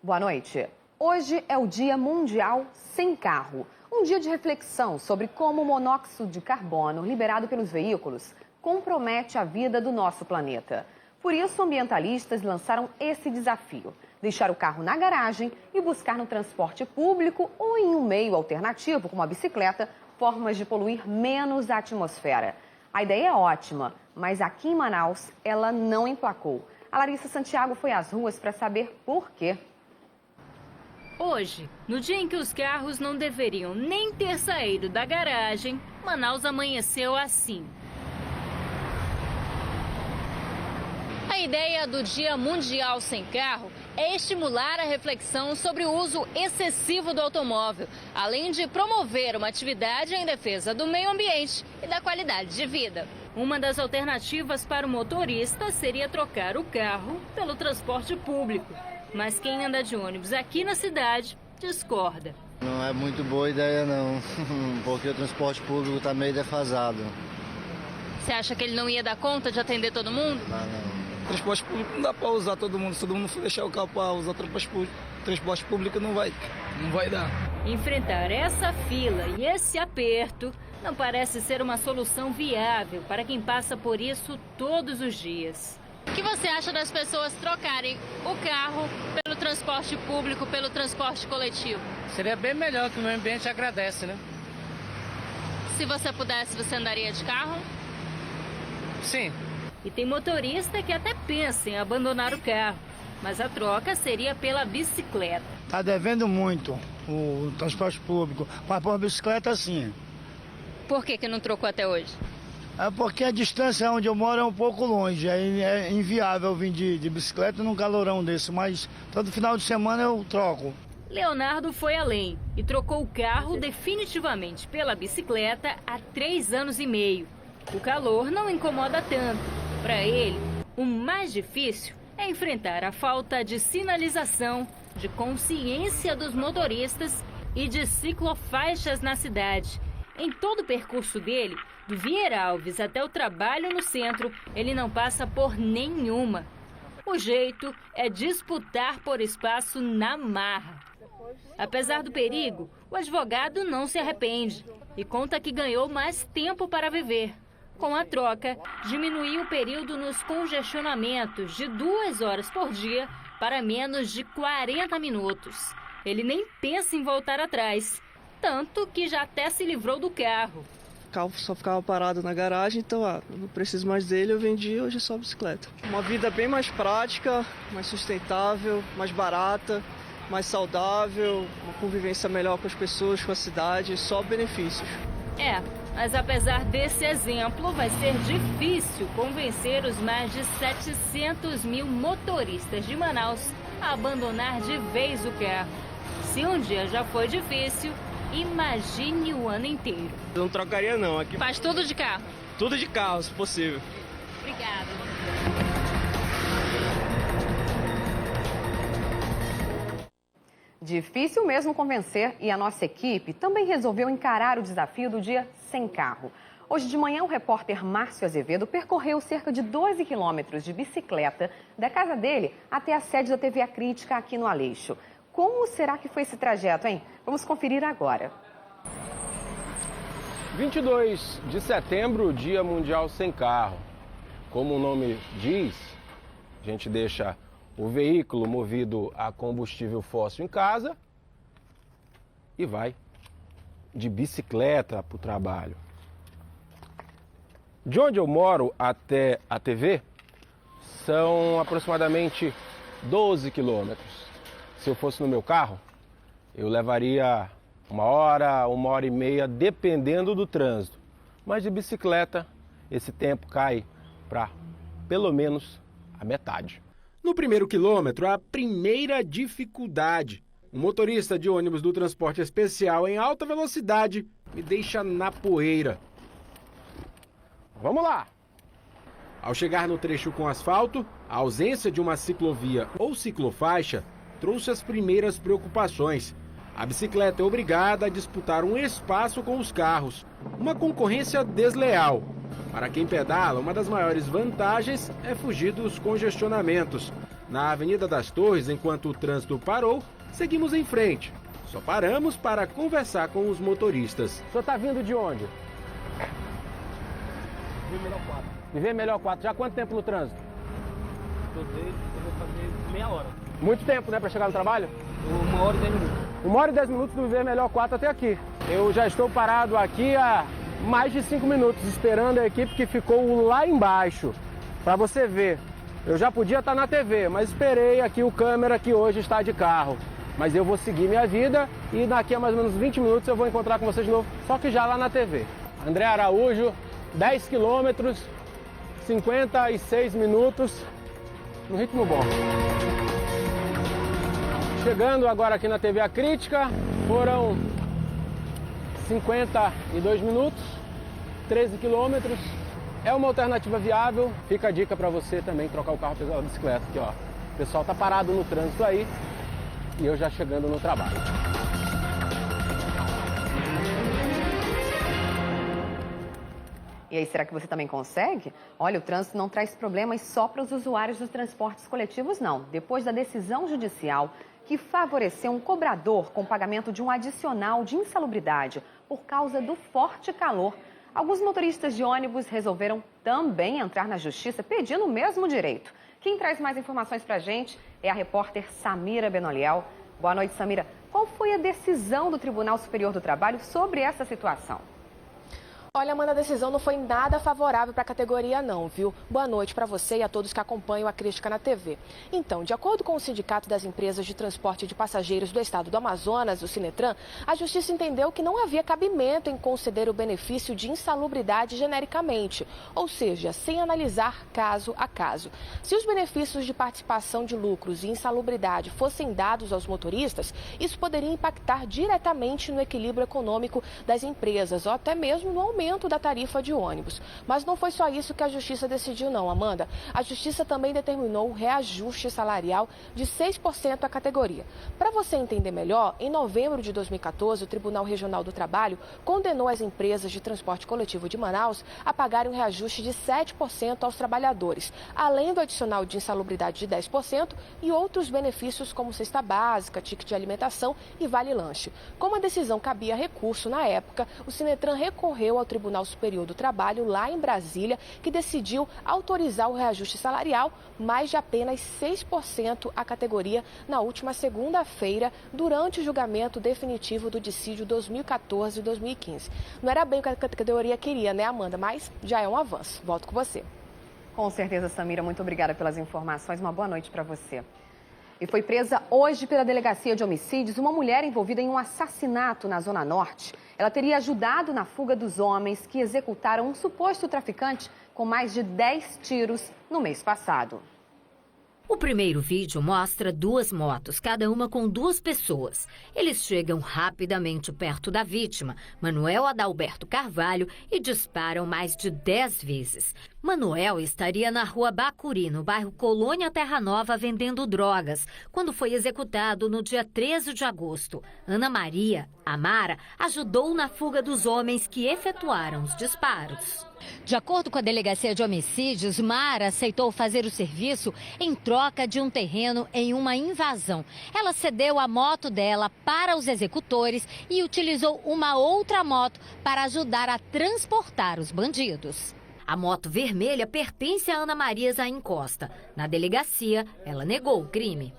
Boa noite. Hoje é o Dia Mundial Sem Carro. Um dia de reflexão sobre como o monóxido de carbono liberado pelos veículos compromete a vida do nosso planeta. Por isso, ambientalistas lançaram esse desafio: deixar o carro na garagem e buscar no transporte público ou em um meio alternativo, como a bicicleta, formas de poluir menos a atmosfera. A ideia é ótima, mas aqui em Manaus ela não emplacou. A Larissa Santiago foi às ruas para saber por quê. Hoje, no dia em que os carros não deveriam nem ter saído da garagem, Manaus amanheceu assim. A ideia do Dia Mundial Sem Carro é estimular a reflexão sobre o uso excessivo do automóvel, além de promover uma atividade em defesa do meio ambiente e da qualidade de vida. Uma das alternativas para o motorista seria trocar o carro pelo transporte público. Mas quem anda de ônibus aqui na cidade discorda. Não é muito boa ideia não, porque o transporte público está meio defasado. Você acha que ele não ia dar conta de atender todo mundo? Não. Transporte público não dá para usar todo mundo. Se todo mundo for deixar o carro para usar transporte público, não vai dar. Enfrentar essa fila e esse aperto não parece ser uma solução viável para quem passa por isso todos os dias. O que você acha das pessoas trocarem o carro pelo transporte público, pelo transporte coletivo? Seria bem melhor, que o meio ambiente agradece, né? Se você pudesse, você andaria de carro? Sim. E tem motorista que até pensa em abandonar o carro, mas a troca seria pela bicicleta. Está devendo muito o transporte público, mas por bicicleta sim. Por que não trocou até hoje? É porque a distância onde eu moro é um pouco longe, aí é inviável vir de bicicleta num calorão desse, mas todo final de semana eu troco. Leonardo foi além e trocou o carro definitivamente pela bicicleta há 3 anos e meio. O calor não incomoda tanto. Para ele, o mais difícil é enfrentar a falta de sinalização, de consciência dos motoristas e de ciclofaixas na cidade. Em todo o percurso dele, do Vieira Alves até o trabalho no centro, ele não passa por nenhuma. O jeito é disputar por espaço na marra. Apesar do perigo, o advogado não se arrepende e conta que ganhou mais tempo para viver. Com a troca, diminuiu o período nos congestionamentos de 2 horas por dia para menos de 40 minutos. Ele nem pensa em voltar atrás, tanto que já até se livrou do carro. O carro só ficava parado na garagem, então não preciso mais dele, eu vendi, hoje é só bicicleta. Uma vida bem mais prática, mais sustentável, mais barata, mais saudável, uma convivência melhor com as pessoas, com a cidade, só benefícios. Mas apesar desse exemplo, vai ser difícil convencer os mais de 700 mil motoristas de Manaus a abandonar de vez o carro. Se um dia já foi difícil, imagine o ano inteiro. Eu não trocaria não. Aqui Faz tudo de carro? tudo de carro, se possível. Obrigada. Difícil mesmo convencer e a nossa equipe também resolveu encarar o desafio do Dia Sem Carro. Hoje de manhã, o repórter Márcio Azevedo percorreu cerca de 12 quilômetros de bicicleta da casa dele até a sede da TV A Crítica aqui no Aleixo. Como será que foi esse trajeto, hein? Vamos conferir agora. 22 de setembro, Dia Mundial Sem Carro. Como o nome diz, a gente deixa o veículo movido a combustível fóssil em casa e vai de bicicleta para o trabalho. De onde eu moro até a TV são aproximadamente 12 quilômetros. Se eu fosse no meu carro, eu levaria 1 hora, 1h30, dependendo do trânsito. Mas de bicicleta, esse tempo cai para pelo menos a metade. No primeiro quilômetro, a primeira dificuldade. Um motorista de ônibus do transporte especial em alta velocidade me deixa na poeira. Vamos lá! Ao chegar no trecho com asfalto, a ausência de uma ciclovia ou ciclofaixa trouxe as primeiras preocupações. A bicicleta é obrigada a disputar um espaço com os carros, uma concorrência desleal. Para quem pedala, uma das maiores vantagens é fugir dos congestionamentos. Na Avenida das Torres, enquanto o trânsito parou, seguimos em frente. Só paramos para conversar com os motoristas. O senhor está vindo de onde? Viver Melhor 4. Já há quanto tempo no trânsito? Eu vou fazer meia hora. Muito tempo, né, para chegar no trabalho? 1 hora e 10 minutos. 1 hora e 10 minutos do Viver Melhor 4 até aqui. Eu já estou parado aqui há mais de 5 minutos, esperando a equipe que ficou lá embaixo. Para você ver, eu já podia estar na TV, mas esperei aqui o câmera que hoje está de carro. Mas eu vou seguir minha vida e daqui a mais ou menos 20 minutos eu vou encontrar com vocês de novo, só que já lá na TV. André Araújo, 10 quilômetros, 56 minutos, no ritmo bom. Chegando agora aqui na TV A Crítica, foram 52 minutos, 13 quilômetros. É uma alternativa viável, fica a dica para você também trocar o carro pela bicicleta. Aqui, ó. O pessoal tá parado no trânsito aí e eu já chegando no trabalho. E aí, será que você também consegue? Olha, o trânsito não traz problemas só para os usuários dos transportes coletivos, não. Depois da decisão judicial que favoreceu um cobrador com pagamento de um adicional de insalubridade por causa do forte calor, alguns motoristas de ônibus resolveram também entrar na justiça pedindo o mesmo direito. Quem traz mais informações para a gente é a repórter Samira Benoliel. Boa noite, Samira. Qual foi a decisão do Tribunal Superior do Trabalho sobre essa situação? Olha, Amanda, a decisão não foi nada favorável para a categoria não, viu? Boa noite para você e a todos que acompanham a Crítica na TV. Então, de acordo com o Sindicato das Empresas de Transporte de Passageiros do Estado do Amazonas, o Sinetran, a Justiça entendeu que não havia cabimento em conceder o benefício de insalubridade genericamente, ou seja, sem analisar caso a caso. Se os benefícios de participação de lucros e insalubridade fossem dados aos motoristas, isso poderia impactar diretamente no equilíbrio econômico das empresas, ou até mesmo no aumento da tarifa de ônibus. Mas não foi só isso que a Justiça decidiu não, Amanda. A Justiça também determinou o reajuste salarial de 6% à categoria. Para você entender melhor, em novembro de 2014, o Tribunal Regional do Trabalho condenou as empresas de transporte coletivo de Manaus a pagarem um reajuste de 7% aos trabalhadores, além do adicional de insalubridade de 10% e outros benefícios como cesta básica, ticket de alimentação e vale-lanche. Como a decisão cabia recurso na época, o Sinetran recorreu ao Tribunal Superior do Trabalho, lá em Brasília, que decidiu autorizar o reajuste salarial, mais de apenas 6% à categoria na última segunda-feira, durante o julgamento definitivo do dissídio 2014-2015. Não era bem o que a categoria queria, né, Amanda? Mas já é um avanço. Volto com você. Com certeza, Samira. Muito obrigada pelas informações. Uma boa noite para você. E foi presa hoje pela Delegacia de Homicídios uma mulher envolvida em um assassinato na Zona Norte. Ela teria ajudado na fuga dos homens que executaram um suposto traficante com mais de 10 tiros no mês passado. O primeiro vídeo mostra 2 motos, cada uma com 2 pessoas. Eles chegam rapidamente perto da vítima, Manuel Adalberto Carvalho, e disparam mais de 10 vezes. Manuel estaria na rua Bacuri, no bairro Colônia Terra Nova, vendendo drogas, quando foi executado no dia 13 de agosto. Ana Maria, a Mara, ajudou na fuga dos homens que efetuaram os disparos. De acordo com a Delegacia de Homicídios, Mara aceitou fazer o serviço em troca de um terreno em uma invasão. Ela cedeu a moto dela para os executores e utilizou uma outra moto para ajudar a transportar os bandidos. A moto vermelha pertence a Ana Maria Zain Costa. Na delegacia, ela negou o crime.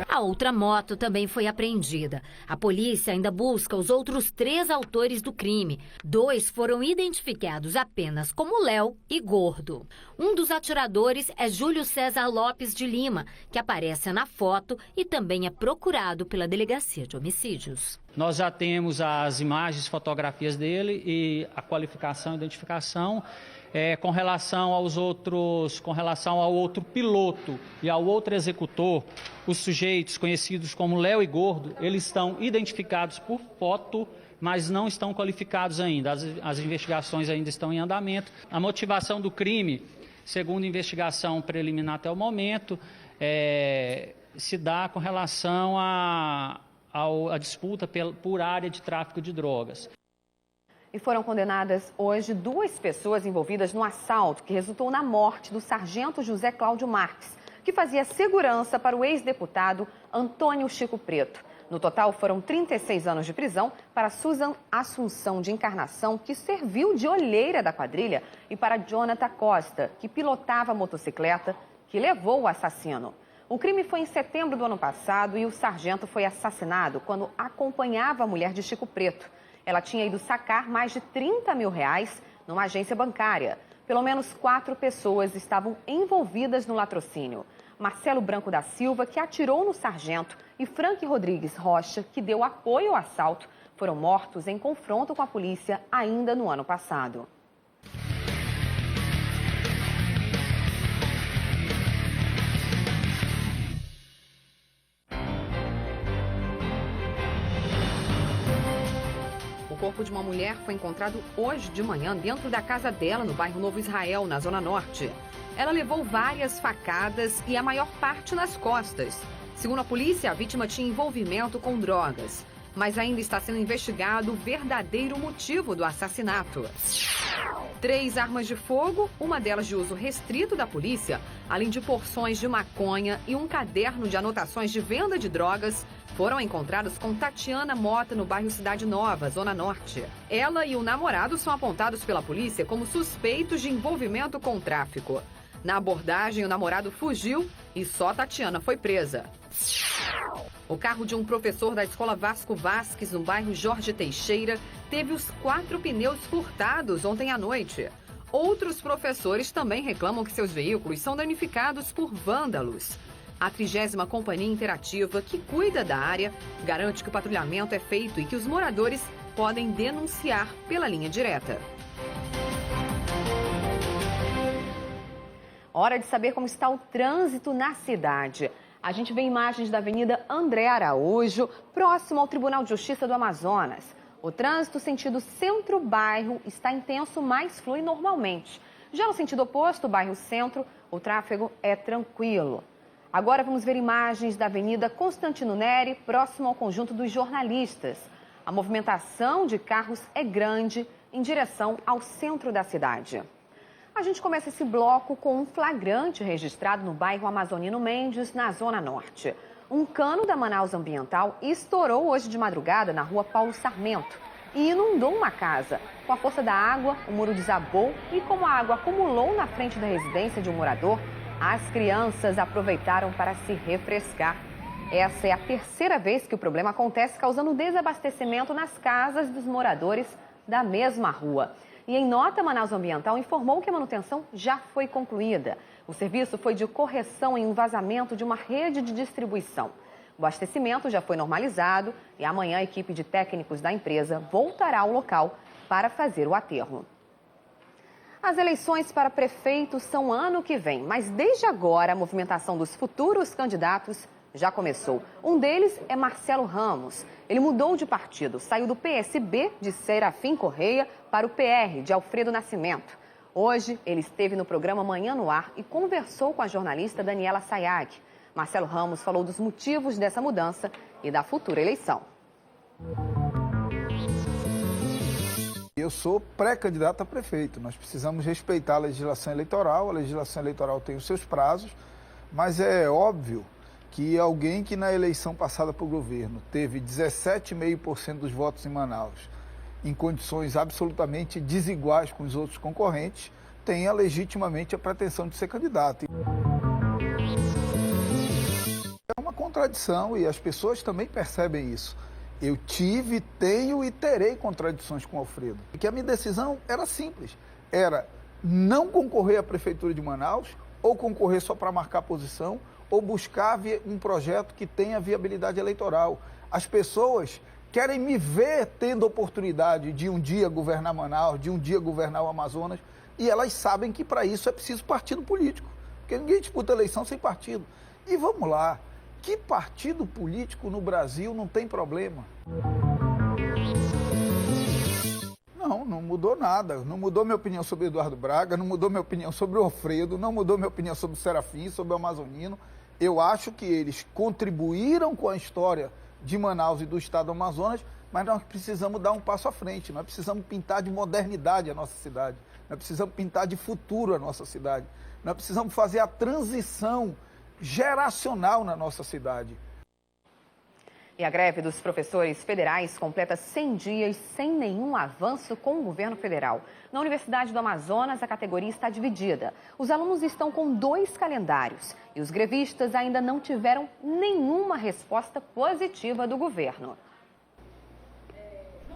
A outra moto também foi apreendida. A polícia ainda busca os outros 3 autores do crime. 2 foram identificados apenas como Léo e Gordo. Um dos atiradores é Júlio César Lopes de Lima, que aparece na foto e também é procurado pela Delegacia de Homicídios. Nós já temos as imagens, fotografias dele e a qualificação e identificação. Com relação ao outro piloto e ao outro executor, os sujeitos conhecidos como Léo e Gordo, eles estão identificados por foto, mas não estão qualificados ainda. As investigações ainda estão em andamento. A motivação do crime, segundo a investigação preliminar até o momento, se dá com relação à disputa por área de tráfico de drogas. E foram condenadas hoje 2 pessoas envolvidas no assalto que resultou na morte do sargento José Cláudio Marques, que fazia segurança para o ex-deputado Antônio Chico Preto. No total, foram 36 anos de prisão para Susan Assunção de Encarnação, que serviu de olheira da quadrilha, e para Jonathan Costa, que pilotava a motocicleta que levou o assassino. O crime foi em setembro do ano passado e o sargento foi assassinado quando acompanhava a mulher de Chico Preto. Ela tinha ido sacar mais de 30 mil reais numa agência bancária. Pelo menos 4 pessoas estavam envolvidas no latrocínio. Marcelo Branco da Silva, que atirou no sargento, e Frank Rodrigues Rocha, que deu apoio ao assalto, foram mortos em confronto com a polícia ainda no ano passado. O corpo de uma mulher foi encontrado hoje de manhã dentro da casa dela, no bairro Novo Israel, na Zona Norte. Ela levou várias facadas e a maior parte nas costas. Segundo a polícia, a vítima tinha envolvimento com drogas, mas ainda está sendo investigado o verdadeiro motivo do assassinato. 3 armas de fogo, uma delas de uso restrito da polícia, além de porções de maconha e um caderno de anotações de venda de drogas, foram encontrados com Tatiana Mota no bairro Cidade Nova, Zona Norte. Ela e o namorado são apontados pela polícia como suspeitos de envolvimento com o tráfico. Na abordagem, o namorado fugiu e só Tatiana foi presa. O carro de um professor da escola Vasco Vasques, no bairro Jorge Teixeira, teve os 4 pneus furtados ontem à noite. Outros professores também reclamam que seus veículos são danificados por vândalos. A 30ª Companhia Interativa, que cuida da área, garante que o patrulhamento é feito e que os moradores podem denunciar pela linha direta. Hora de saber como está o trânsito na cidade. A gente vê imagens da Avenida André Araújo, próximo ao Tribunal de Justiça do Amazonas. O trânsito sentido centro-bairro está intenso, mas flui normalmente. Já no sentido oposto, bairro centro, o tráfego é tranquilo. Agora vamos ver imagens da Avenida Constantino Neri, próximo ao Conjunto dos Jornalistas. A movimentação de carros é grande em direção ao centro da cidade. A gente começa esse bloco com um flagrante registrado no bairro Amazonino Mendes, na Zona Norte. Um cano da Manaus Ambiental estourou hoje de madrugada na rua Paulo Sarmento e inundou uma casa. Com a força da água, o muro desabou e, como a água acumulou na frente da residência de um morador, as crianças aproveitaram para se refrescar. Essa é a 3ª vez que o problema acontece, causando desabastecimento nas casas dos moradores da mesma rua. E em nota, Manaus Ambiental informou que a manutenção já foi concluída. O serviço foi de correção em um vazamento de uma rede de distribuição. O abastecimento já foi normalizado e amanhã a equipe de técnicos da empresa voltará ao local para fazer o aterro. As eleições para prefeito são ano que vem, mas desde agora a movimentação dos futuros candidatos já começou. Um deles é Marcelo Ramos. Ele mudou de partido, saiu do PSB de Serafim Correia para o PR de Alfredo Nascimento. Hoje, ele esteve no programa Manhã no Ar e conversou com a jornalista Daniela Sayag. Marcelo Ramos falou dos motivos dessa mudança e da futura eleição. Eu sou pré-candidato a prefeito. Nós precisamos respeitar a legislação eleitoral. A legislação eleitoral tem os seus prazos, mas é óbvio que alguém que na eleição passada para o governo teve 17,5% dos votos em Manaus, em condições absolutamente desiguais com os outros concorrentes, tenha legitimamente a pretensão de ser candidato. É uma contradição e as pessoas também percebem isso. Eu tive, tenho e terei contradições com o Alfredo. Porque a minha decisão era simples, era não concorrer à Prefeitura de Manaus, ou concorrer só para marcar posição, ou buscar um projeto que tenha viabilidade eleitoral. As pessoas querem me ver tendo oportunidade de um dia governar Manaus, de um dia governar o Amazonas, e elas sabem que para isso é preciso partido político, porque ninguém disputa eleição sem partido. E vamos lá, que partido político no Brasil não tem problema? Não mudou nada. Não mudou minha opinião sobre Eduardo Braga, não mudou minha opinião sobre o Alfredo, não mudou minha opinião sobre o Serafim, sobre o Amazonino. Eu acho que eles contribuíram com a história de Manaus e do estado do Amazonas, mas nós precisamos dar um passo à frente, nós precisamos pintar de modernidade a nossa cidade, nós precisamos pintar de futuro a nossa cidade, nós precisamos fazer a transição geracional na nossa cidade. E a greve dos professores federais completa 100 dias sem nenhum avanço com o governo federal. Na Universidade do Amazonas, a categoria está dividida. Os alunos estão com 2 calendários e os grevistas ainda não tiveram nenhuma resposta positiva do governo.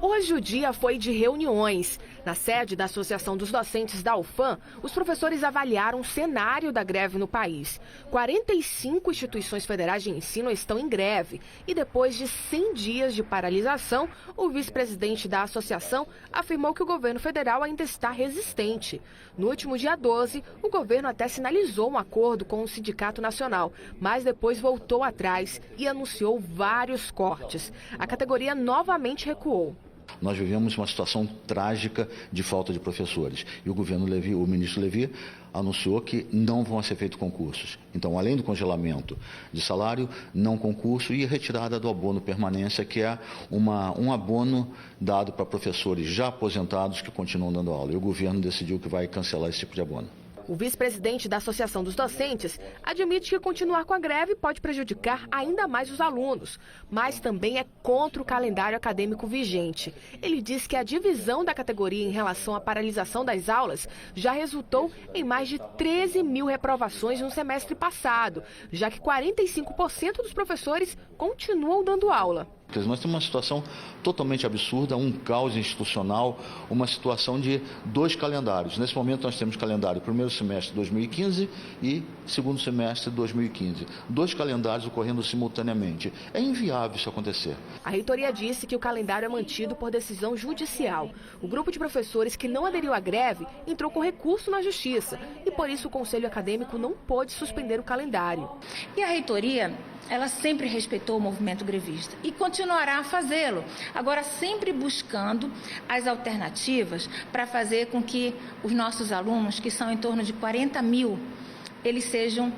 Hoje o dia foi de reuniões. Na sede da Associação dos Docentes da UFAM, os professores avaliaram o cenário da greve no país. 45 instituições federais de ensino estão em greve. E depois de 100 dias de paralisação, o vice-presidente da associação afirmou que o governo federal ainda está resistente. No último dia 12, o governo até sinalizou um acordo com o Sindicato Nacional, mas depois voltou atrás e anunciou vários cortes. A categoria novamente recuou. Nós vivemos uma situação trágica de falta de professores. E o governo Levi, o ministro Levi, anunciou que não vão ser feitos concursos. Então, além do congelamento de salário, não concurso e retirada do abono permanência, que é um abono dado para professores já aposentados que continuam dando aula. E o governo decidiu que vai cancelar esse tipo de abono. O vice-presidente da Associação dos Docentes admite que continuar com a greve pode prejudicar ainda mais os alunos, mas também é contra o calendário acadêmico vigente. Ele diz que a divisão da categoria em relação à paralisação das aulas já resultou em mais de 13 mil reprovações no semestre passado, já que 45% dos professores continuam dando aula. Nós temos uma situação totalmente absurda, um caos institucional, uma situação de 2 calendários. Nesse momento nós temos calendário primeiro semestre de 2015 e segundo semestre de 2015. 2 calendários ocorrendo simultaneamente. É inviável isso acontecer. A reitoria disse que o calendário é mantido por decisão judicial. O grupo de professores que não aderiu à greve entrou com recurso na justiça e por isso o Conselho Acadêmico não pôde suspender o calendário. E a reitoria, ela sempre respeitou o movimento grevista e continuará a fazê-lo. Agora, sempre buscando as alternativas para fazer com que os nossos alunos, que são em torno de 40 mil, eles sejam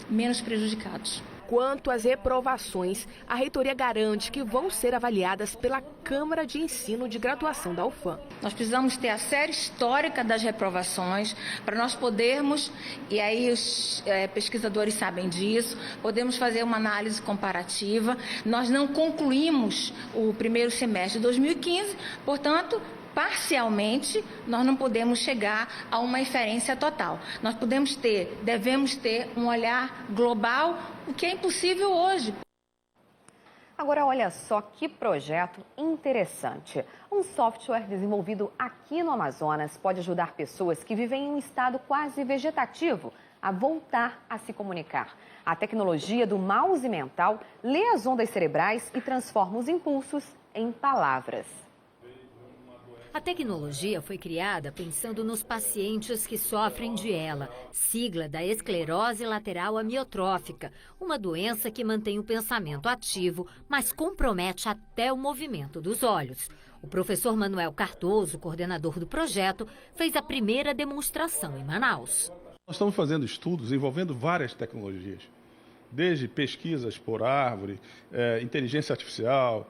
menos prejudicados. Quanto às reprovações, a reitoria garante que vão ser avaliadas pela Câmara de Ensino de Graduação da UFAM. Nós precisamos ter a série histórica das reprovações para nós podermos, e aí os pesquisadores sabem disso, podemos fazer uma análise comparativa. Nós não concluímos o primeiro semestre de 2015, portanto, parcialmente, nós não podemos chegar a uma inferência total. Nós devemos ter um olhar global, o que é impossível hoje. Agora, olha só que projeto interessante. Um software desenvolvido aqui no Amazonas pode ajudar pessoas que vivem em um estado quase vegetativo a voltar a se comunicar. A tecnologia do mouse mental lê as ondas cerebrais e transforma os impulsos em palavras. A tecnologia foi criada pensando nos pacientes que sofrem de ELA, sigla da esclerose lateral amiotrófica, uma doença que mantém o pensamento ativo, mas compromete até o movimento dos olhos. O professor Manuel Cardoso, coordenador do projeto, fez a primeira demonstração em Manaus. Nós estamos fazendo estudos envolvendo várias tecnologias, desde pesquisas por árvore, inteligência artificial,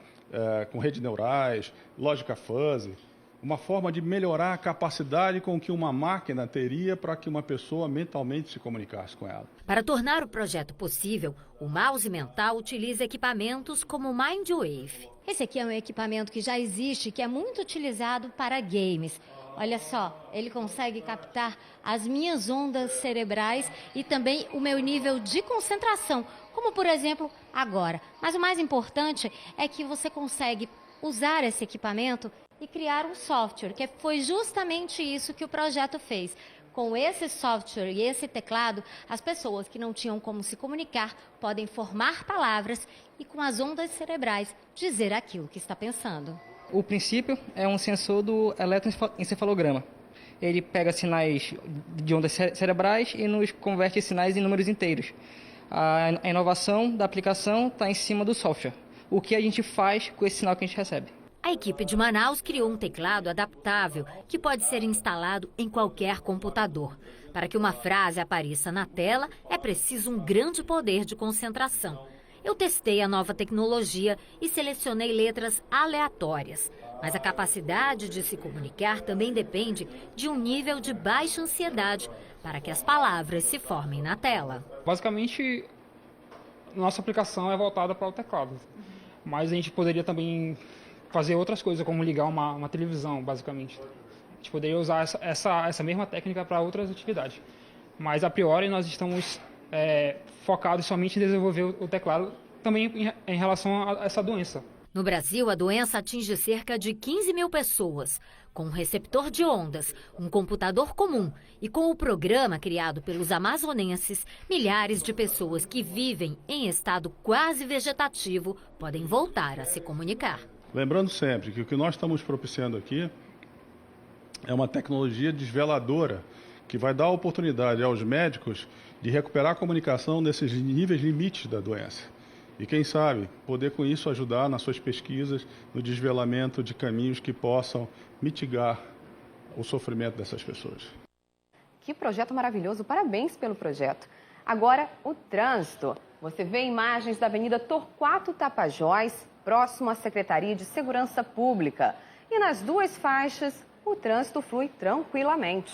com redes neurais, lógica fuzzy. Uma forma de melhorar a capacidade com que uma máquina teria para que uma pessoa mentalmente se comunicasse com ela. Para tornar o projeto possível, o mouse mental utiliza equipamentos como o Mindwave. Esse aqui é um equipamento que já existe, que é muito utilizado para games. Olha só, ele consegue captar as minhas ondas cerebrais e também o meu nível de concentração, como por exemplo agora. Mas o mais importante é que você consegue usar esse equipamento e criar um software, que foi justamente isso que o projeto fez. Com esse software e esse teclado, as pessoas que não tinham como se comunicar podem formar palavras e com as ondas cerebrais dizer aquilo que está pensando. O princípio é um sensor do eletroencefalograma. Ele pega sinais de ondas cerebrais e nos converte sinais em números inteiros. A inovação da aplicação está em cima do software. O que a gente faz com esse sinal que a gente recebe? A equipe de Manaus criou um teclado adaptável que pode ser instalado em qualquer computador. Para que uma frase apareça na tela, é preciso um grande poder de concentração. Eu testei a nova tecnologia e selecionei letras aleatórias. Mas a capacidade de se comunicar também depende de um nível de baixa ansiedade para que as palavras se formem na tela. Basicamente, nossa aplicação é voltada para o teclado. Mas a gente poderia também fazer outras coisas, como ligar uma televisão, basicamente. A gente poderia usar essa mesma técnica para outras atividades. Mas, a priori, nós estamos focados somente em desenvolver o teclado, também em relação a essa doença. No Brasil, a doença atinge cerca de 15 mil pessoas. Com um receptor de ondas, um computador comum e com o programa criado pelos amazonenses, milhares de pessoas que vivem em estado quase vegetativo podem voltar a se comunicar. Lembrando sempre que o que nós estamos propiciando aqui é uma tecnologia desveladora que vai dar a oportunidade aos médicos de recuperar a comunicação nesses níveis limites da doença. E quem sabe, poder com isso ajudar nas suas pesquisas, no desvelamento de caminhos que possam mitigar o sofrimento dessas pessoas. Que projeto maravilhoso, parabéns pelo projeto. Agora, o trânsito. Você vê imagens da Avenida Torquato Tapajós, próximo à Secretaria de Segurança Pública. E nas duas faixas, o trânsito flui tranquilamente.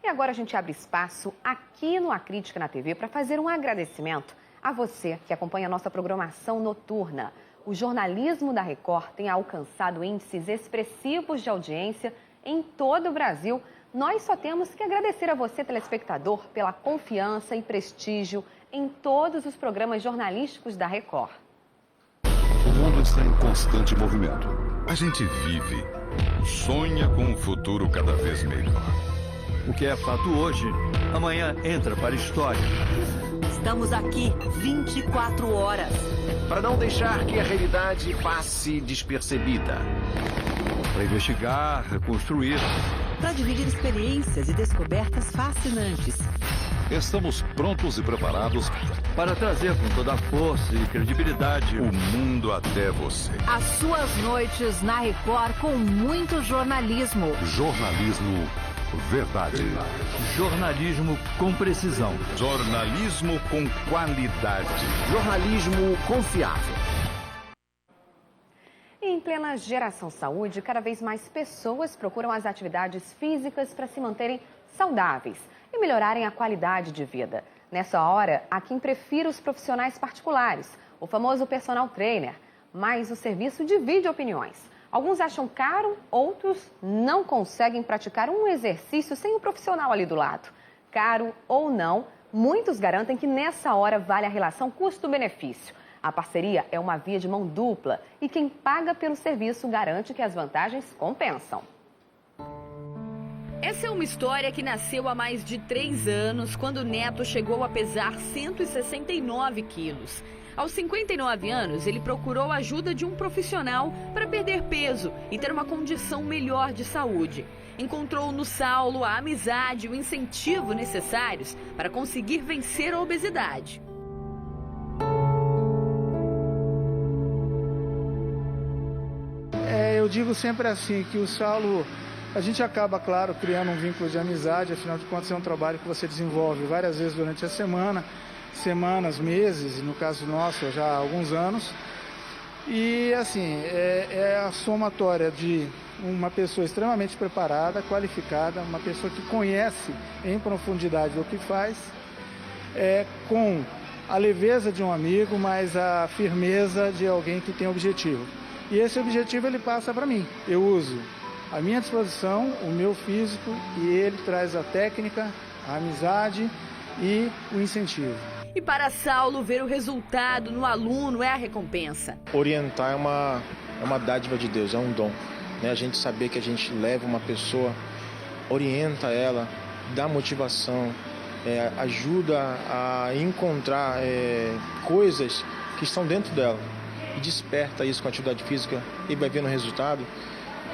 E agora a gente abre espaço aqui no A Crítica na TV para fazer um agradecimento a você que acompanha a nossa programação noturna. O jornalismo da Record tem alcançado índices expressivos de audiência em todo o Brasil. Nós só temos que agradecer a você, telespectador, pela confiança e prestígio em todos os programas jornalísticos da Record. O mundo está em constante movimento. A gente vive, sonha com um futuro cada vez melhor. O que é fato hoje, amanhã entra para a história. Estamos aqui 24 horas. Para não deixar que a realidade passe despercebida. Para investigar, reconstruir. Para dividir experiências e descobertas fascinantes. Estamos prontos e preparados para trazer com toda a força e credibilidade o mundo até você. As suas noites na Record com muito jornalismo. Jornalismo verdade. Jornalismo com precisão. Jornalismo com qualidade. Jornalismo confiável. Em plena geração saúde, cada vez mais pessoas procuram as atividades físicas para se manterem saudáveis e melhorarem a qualidade de vida. Nessa hora, há quem prefira os profissionais particulares, o famoso personal trainer, mas o serviço divide opiniões. Alguns acham caro, outros não conseguem praticar um exercício sem o profissional ali do lado. Caro ou não, muitos garantem que nessa hora vale a relação custo-benefício. A parceria é uma via de mão dupla e quem paga pelo serviço garante que as vantagens compensam. Essa é uma história que nasceu há mais de 3 anos, quando o neto chegou a pesar 169 quilos. Aos 59 anos, ele procurou a ajuda de um profissional para perder peso e ter uma condição melhor de saúde. Encontrou no Saulo a amizade e o incentivo necessários para conseguir vencer a obesidade. Eu digo sempre assim, que o Saulo, a gente acaba, claro, criando um vínculo de amizade, afinal de contas é um trabalho que você desenvolve várias vezes durante a semana, semanas, meses, no caso nosso já há alguns anos. E assim, é a somatória de uma pessoa extremamente preparada, qualificada, uma pessoa que conhece em profundidade o que faz, com a leveza de um amigo, mas a firmeza de alguém que tem objetivo. E esse objetivo ele passa para mim. Eu uso a minha disposição, o meu físico, e ele traz a técnica, a amizade e o incentivo. E para Saulo, ver o resultado no aluno é a recompensa. Orientar é uma dádiva de Deus, é um dom. Né? A gente saber que a gente leva uma pessoa, orienta ela, dá motivação, ajuda a encontrar coisas que estão dentro dela. E desperta isso com a atividade física e vai vendo o resultado.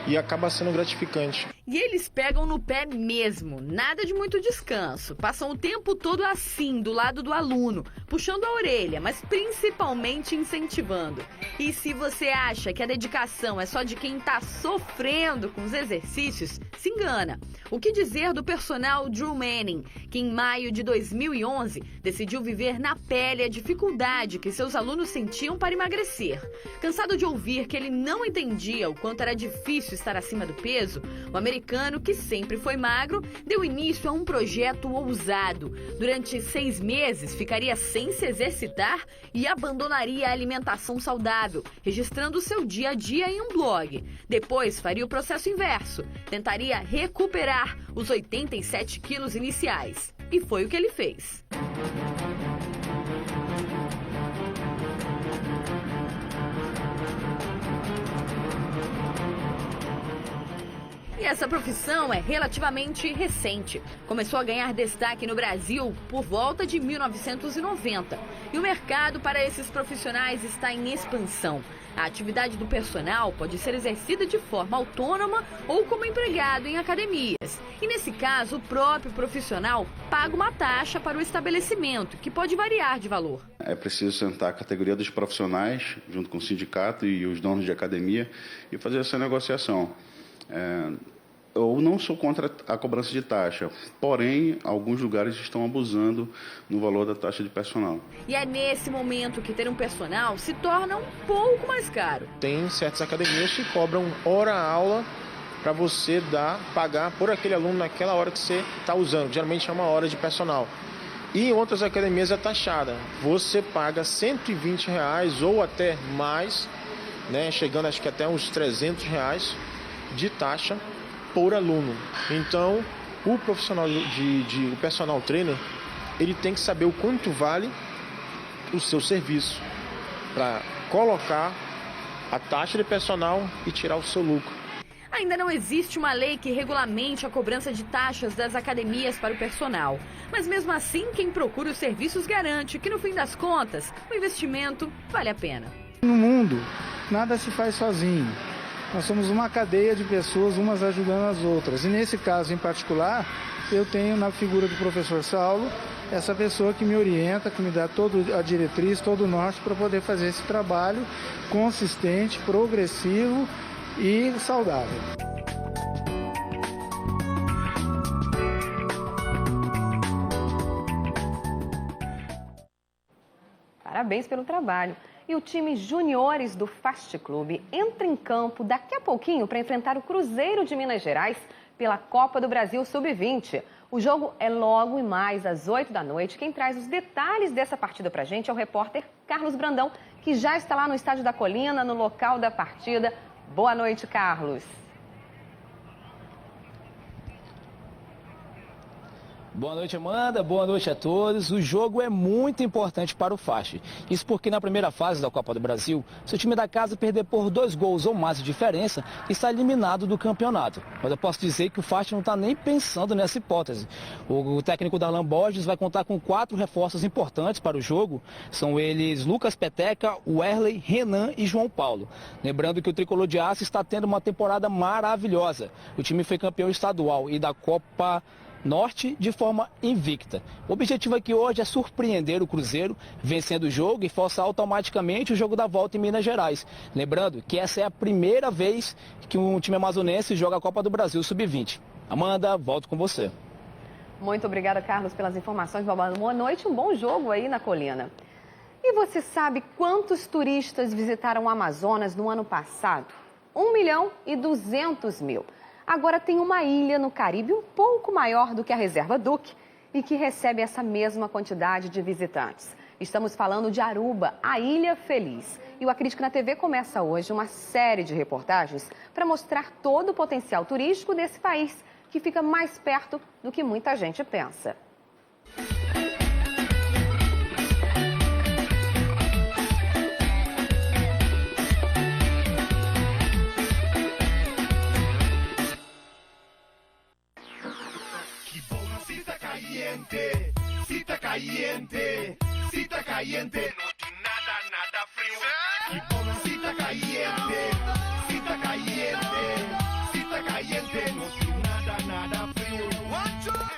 E acaba sendo gratificante. E eles pegam no pé mesmo, nada de muito descanso. Passam o tempo todo assim, do lado do aluno, puxando a orelha, mas principalmente incentivando. E se você acha que a dedicação é só de quem está sofrendo com os exercícios, se engana. O que dizer do personal Drew Manning, que em maio de 2011 decidiu viver na pele a dificuldade que seus alunos sentiam para emagrecer. Cansado de ouvir que ele não entendia o quanto era difícil estar acima do peso, o americano, que sempre foi magro, deu início a um projeto ousado. Durante 6 meses, ficaria sem se exercitar e abandonaria a alimentação saudável, registrando seu dia a dia em um blog. Depois, faria o processo inverso. Tentaria recuperar os 87 quilos iniciais. E foi o que ele fez. E essa profissão é relativamente recente. Começou a ganhar destaque no Brasil por volta de 1990. E o mercado para esses profissionais está em expansão. A atividade do personal pode ser exercida de forma autônoma ou como empregado em academias. E nesse caso, o próprio profissional paga uma taxa para o estabelecimento, que pode variar de valor. É preciso sentar a categoria dos profissionais, junto com o sindicato e os donos de academia, e fazer essa negociação. Eu não sou contra a cobrança de taxa, porém, alguns lugares estão abusando no valor da taxa de personal. E é nesse momento que ter um personal se torna um pouco mais caro. Tem certas academias que cobram hora-aula para você pagar por aquele aluno naquela hora que você está usando. Geralmente é uma hora de personal. E em outras academias é taxada. Você paga R$120 ou até mais, né, chegando acho que até uns R$300 de taxa por aluno. Então, o profissional o personal trainer, ele tem que saber o quanto vale o seu serviço para colocar a taxa de personal e tirar o seu lucro. Ainda não existe uma lei que regulamente a cobrança de taxas das academias para o personal. Mas mesmo assim, quem procura os serviços garante que, no fim das contas, o investimento vale a pena. No mundo, nada se faz sozinho. Nós somos uma cadeia de pessoas, umas ajudando as outras. E nesse caso em particular, eu tenho na figura do professor Saulo, essa pessoa que me orienta, que me dá toda a diretriz, todo o norte para poder fazer esse trabalho consistente, progressivo e saudável. Parabéns pelo trabalho. E o time juniores do Fast Club entra em campo daqui a pouquinho para enfrentar o Cruzeiro de Minas Gerais pela Copa do Brasil Sub-20. O jogo é logo e mais às 8 da noite. Quem traz os detalhes dessa partida para a gente é o repórter Carlos Brandão, que já está lá no Estádio da Colina, no local da partida. Boa noite, Carlos. Boa noite, Amanda. Boa noite a todos. O jogo é muito importante para o Fast. Isso porque na primeira fase da Copa do Brasil, se o time da casa perder por 2 gols ou mais de diferença, está eliminado do campeonato. Mas eu posso dizer que o Fast não está nem pensando nessa hipótese. O técnico Darlan Borges vai contar com 4 reforços importantes para o jogo. São eles Lucas Peteca, Werley, Renan e João Paulo. Lembrando que o Tricolor de Aço está tendo uma temporada maravilhosa. O time foi campeão estadual e da Copa Norte de forma invicta. O objetivo aqui hoje é surpreender o Cruzeiro, vencendo o jogo e forçar automaticamente o jogo da volta em Minas Gerais. Lembrando que essa é a primeira vez que um time amazonense joga a Copa do Brasil Sub-20. Amanda, volto com você. Muito obrigada, Carlos, pelas informações. Boa noite, um bom jogo aí na Colina. E você sabe quantos turistas visitaram o Amazonas no ano passado? 1.200.000. Agora tem uma ilha no Caribe um pouco maior do que a Reserva Duque e que recebe essa mesma quantidade de visitantes. Estamos falando de Aruba, a Ilha Feliz. E o Acrítica na TV começa hoje uma série de reportagens para mostrar todo o potencial turístico desse país, que fica mais perto do que muita gente pensa. Cita caliente, nada frío. Que buena cita caliente, cita caliente, no tiene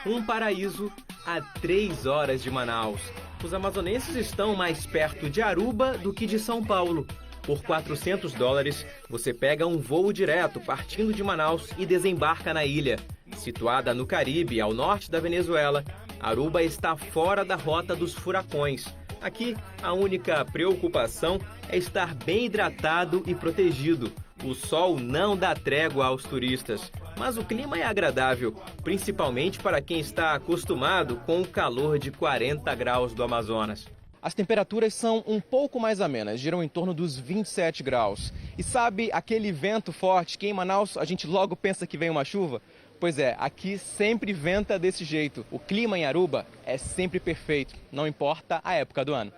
Um paraíso a 3 horas de Manaus. Os amazonenses estão mais perto de Aruba do que de São Paulo. Por $400, você pega um voo direto partindo de Manaus e desembarca na ilha. Situada no Caribe, ao norte da Venezuela, Aruba está fora da rota dos furacões. Aqui, a única preocupação é estar bem hidratado e protegido. O sol não dá trégua aos turistas, mas o clima é agradável, principalmente para quem está acostumado com o calor de 40 graus do Amazonas. As temperaturas são um pouco mais amenas, giram em torno dos 27 graus. E sabe aquele vento forte que em Manaus a gente logo pensa que vem uma chuva? Pois é, aqui sempre venta desse jeito. O clima em Aruba é sempre perfeito, não importa a época do ano.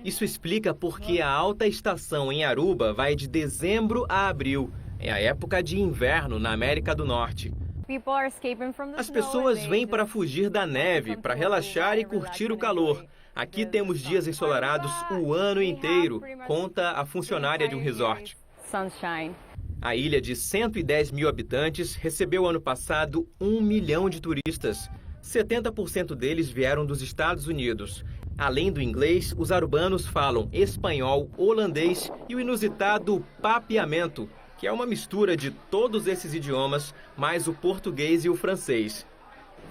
Isso explica porque a alta estação em Aruba vai de dezembro a abril. É a época de inverno na América do Norte. As pessoas vêm para fugir da neve, para relaxar e curtir o calor. Aqui temos dias ensolarados o ano inteiro, conta a funcionária de um resort. A ilha de 110 mil habitantes recebeu ano passado 1 milhão de turistas. 70% deles vieram dos Estados Unidos. Além do inglês, os arubanos falam espanhol, holandês e o inusitado papiamento, que é uma mistura de todos esses idiomas, mais o português e o francês.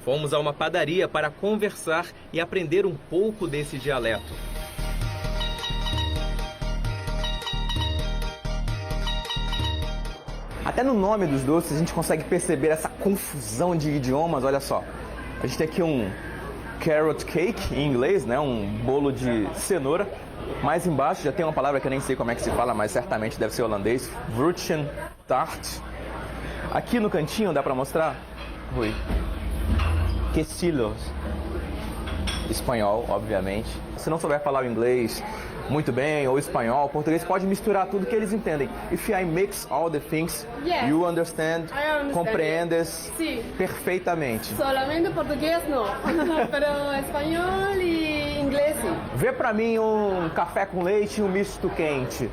Fomos a uma padaria para conversar e aprender um pouco desse dialeto. Até no nome dos doces a gente consegue perceber essa confusão de idiomas, olha só. A gente tem aqui um carrot cake em inglês, né? Um bolo de cenoura. Mais embaixo já tem uma palavra que eu nem sei como é que se fala, mas certamente deve ser holandês. Vruchten tart. Aqui no cantinho dá para mostrar? Rui. Quesillos. Espanhol, obviamente. Se não souber falar o inglês muito bem, ou espanhol, português, pode misturar tudo que eles entendem. If I mix all the things, yes, you understand, compreendes perfeitamente. Solamente português não, mas espanhol e inglês sim. Vê pra mim um café com leite e um misto quente.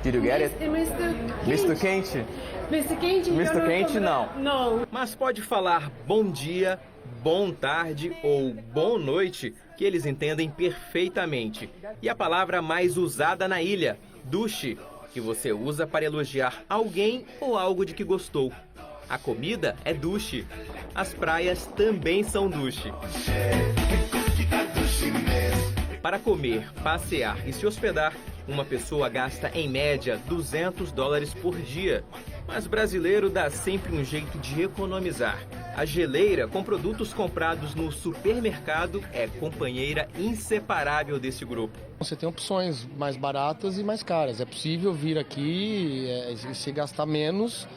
Did you get it? Misto quente? Misto quente? Misto quente não. Não. Mas pode falar bom dia, bom tarde ou boa noite, que eles entendem perfeitamente. E a palavra mais usada na ilha, douche, que você usa para elogiar alguém ou algo de que gostou. A comida é douche. As praias também são douche. Para comer, passear e se hospedar, uma pessoa gasta em média $200 por dia. Mas brasileiro dá sempre um jeito de economizar. A geleira, com produtos comprados no supermercado, é companheira inseparável desse grupo. Você tem opções mais baratas e mais caras. É possível vir aqui e se gastar menos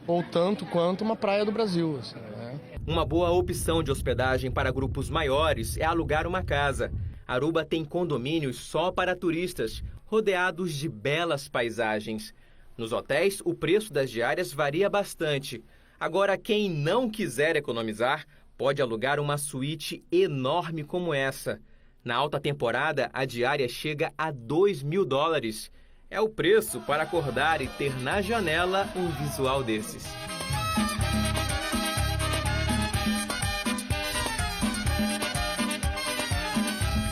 ou tanto quanto uma praia do Brasil. Assim, né? Uma boa opção de hospedagem para grupos maiores é alugar uma casa. Aruba tem condomínios só para turistas, rodeados de belas paisagens. Nos hotéis, o preço das diárias varia bastante. Agora, quem não quiser economizar, pode alugar uma suíte enorme como essa. Na alta temporada, a diária chega a $2.000. É o preço para acordar e ter na janela um visual desses.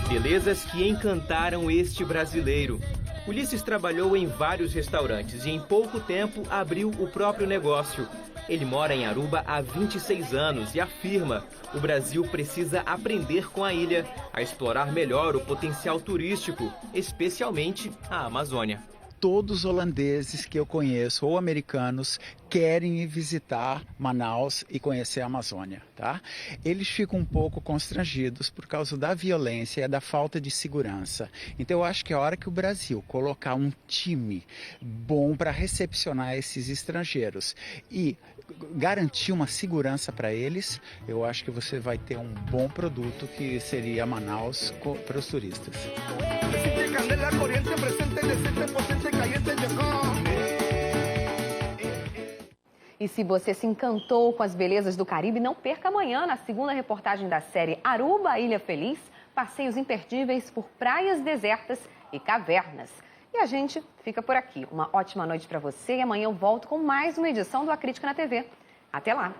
Belezas que encantaram este brasileiro. Ulisses trabalhou em vários restaurantes e em pouco tempo abriu o próprio negócio. Ele mora em Aruba há 26 anos e afirma: o Brasil precisa aprender com a ilha a explorar melhor o potencial turístico, especialmente a Amazônia. Todos os holandeses que eu conheço ou americanos querem ir visitar Manaus e conhecer a Amazônia, tá? Eles ficam um pouco constrangidos por causa da violência e da falta de segurança. Então eu acho que é a hora que o Brasil colocar um time bom para recepcionar esses estrangeiros e garantir uma segurança para eles, eu acho que você vai ter um bom produto que seria Manaus para os turistas. E se você se encantou com as belezas do Caribe, não perca amanhã, na segunda reportagem da série Aruba, Ilha Feliz, passeios imperdíveis por praias desertas e cavernas. E a gente fica por aqui. Uma ótima noite para você e amanhã eu volto com mais uma edição do A Crítica na TV. Até lá!